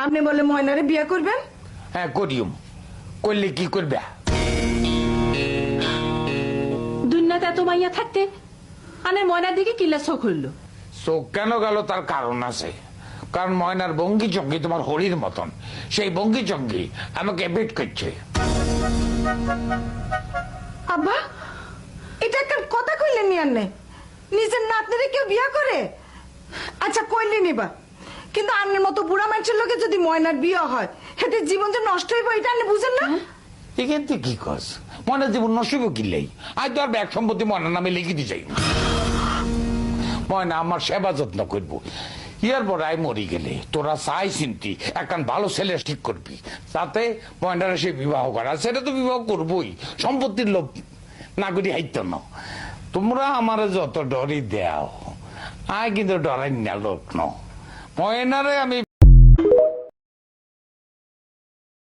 আপনি বলে ময়নারে বিয়ে করবেন? হ্যাঁ করিম, করলে কি করবে? দুনিয়াতে এত মাইয়া থাকতে আনে ময়নার দিকে কিল্লা চোখ হইলো। চোখ কেন গেল তার কারণ আছে, কারণ ময়নার ভঙ্গি চঙ্গি তোমার হরির মতন, সেই ভঙ্গি চঙ্গি আমাকে বেট করছে। আব্বা, এটা একটা কথা কইলেন নি আন্নে? নিজের নাতনিরে কেউ বিয়া করে? আচ্ছা কইলেন নিবা, কিন্তু আন্নের মতো বুড়া মানুষের লোকে যদি ময়নার বিয়ে হয়, হেতে জীবন যে নষ্ট হইব, এটা আপনি বুঝেন না? এখান থেকে কি কস? ময়নার জীবন নষ্ট হইব কিনলেই আজ তো আর ব্যাগ সম্পত্তি ময়নার নামে লিখে দিয়ে যাই। ময়না আমার সেবা যত্ন করবো, ইয়ার পর আয় মরি গেলে তোরা চাই চিন্তি একখান ভালো ছেলে ঠিক করবি, তাতে ময়নারা সে বিবাহ করা, সেটা তো বিবাহ করবোই, সম্পত্তির লোভ না করি হাইত না। তোমরা আমার যত ডরি দেও, আয় কিন্তু ডরাই না লোক ন। ময়নারে আমি